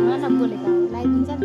Mana boleh kau lain macam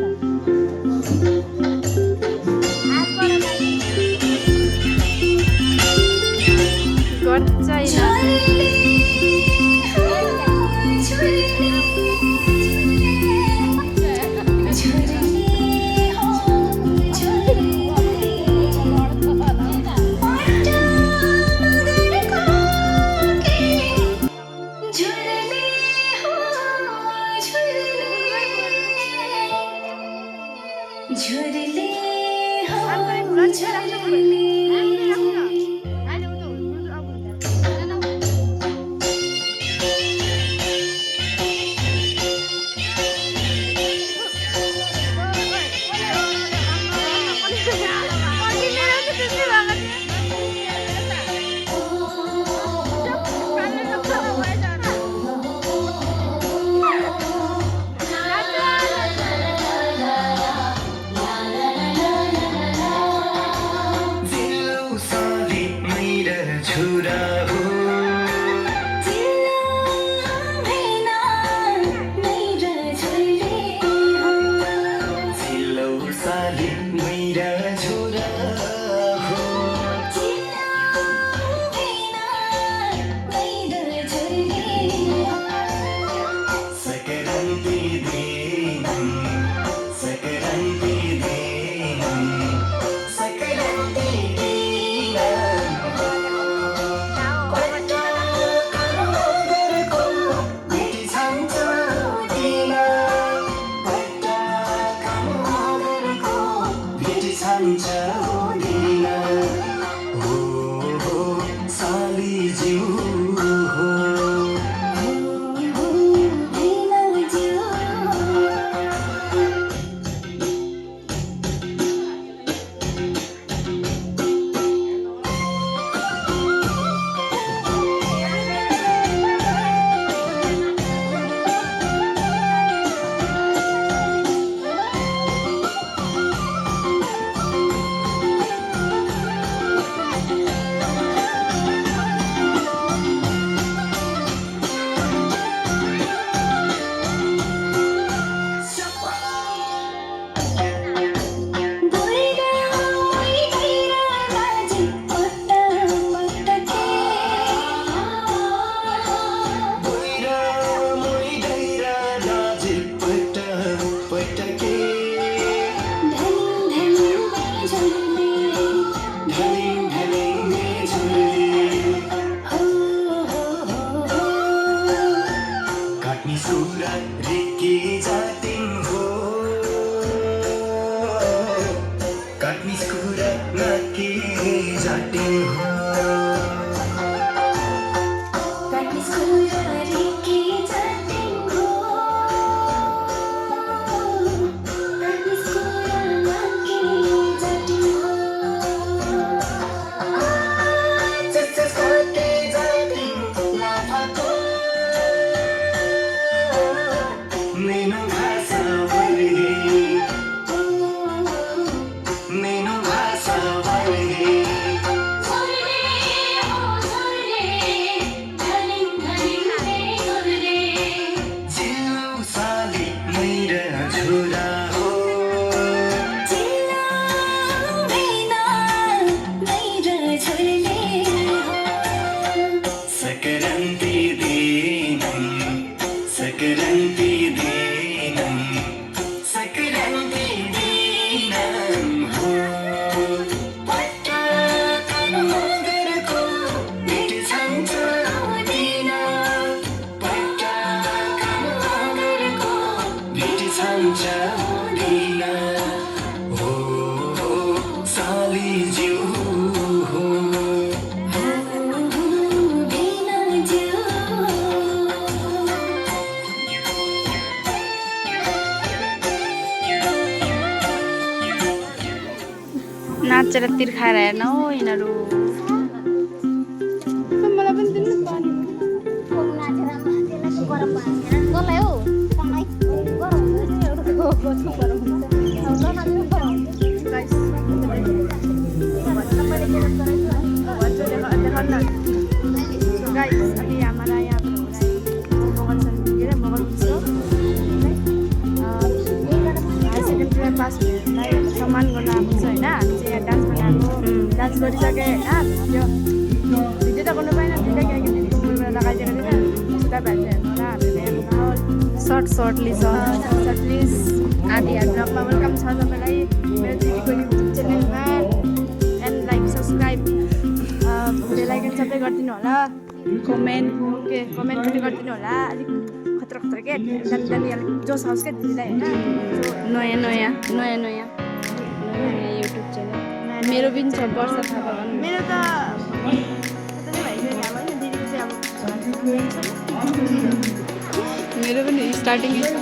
नाचेर तिर खाएर हेर्न हौ यिनीहरू मलाई पनि दिनु पानी गाइस अभी हमारा यहाँ पास हुनेहरूलाई सम्मान गर्न आएको छ होइन। हामी चाहिँ यहाँ डान्स बनाएको डान्स गरिसकेँ होइन। त्यो भिडियो त गर्नु पाएन त्यही किनकि स्कुलबाट लगाइदिएको थिएन। तपाईँहरू चाहिँ हेर्नु होला हामीले यहाँको माहौल सर्ट लिस आदि ब्लगमा वेलकम छ तपाईँलाई मेरो दिदीको युट्युब च्यानलमा। एन्ड लाइक सब्सक्राइब बेल आइकन सबै गरिदिनु होला। कमेन्ट कमेन्ट पनि गरिदिनु होला। अलिक खतरा खतरा के दामी अलिक जोस आओस् क्या दिदीलाई होइन। नयाँ युट्युब च्यानल मेरो पनि छ वर्ष थापा भन्नु। मेरो त नै भइसक्यो अब होइन। दिदीको चाहिँ अब मेरो पनि स्टार्टिङ यहाँ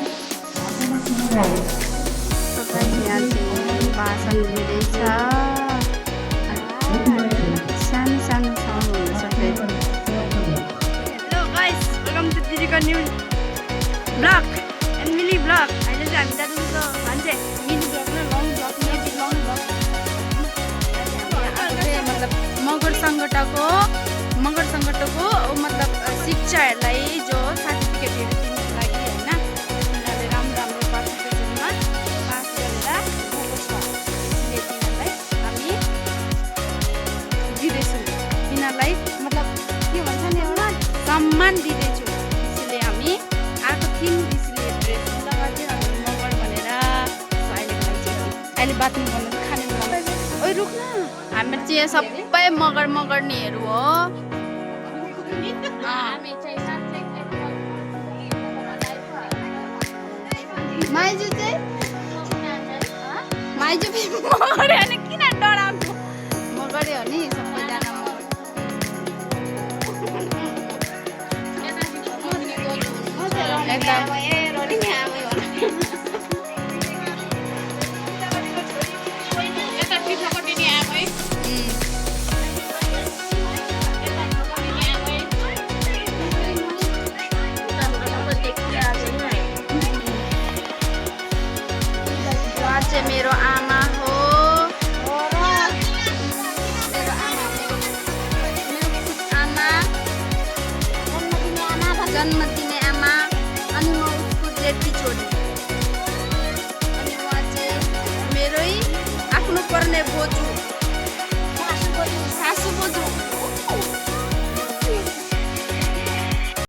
चाहिँ भाषण दिँदैछ। सानो सानो साउन्डहरू सबै। हेलो गाइस वेलकम टु दिदीको new blog and mini blog. अहिले चाहिँ हामी दाजुको भन्छ मिनी ब्लग र long blog maybe long blog. मतलब मगर सङ्गठनको मतलब शिक्षाहरूलाई जो सर्टिफिकेटहरू दिनुको लागि होइन उनीहरूले राम्रो पर्सेन्टेजमा पास गरेर गएको छ। तिनीहरूलाई हामी दिँदैछौँ। तिनीहरूलाई मतलब के भन्छ नि एउटा सम्मान दिँदैछु। त्यसैले हामी आएको थियौँ। त्यसैले ड्रेस लगाएको थियो हामी मगर भनेर। अहिले बात गर्नु खाने ओइ रुक न। हामी चाहिँ सबै मगर्नेहरू हो। माइजू चाहिँ मगरे अनि किन डराएको मगरे हो नि सबैजना मेरो आमा हो। मेरो आमा जन्म दिने आमा अनि म उसको जेठी छोरी। अनि उहाँ चाहिँ मेरै आफ्नो पर्ने बोजू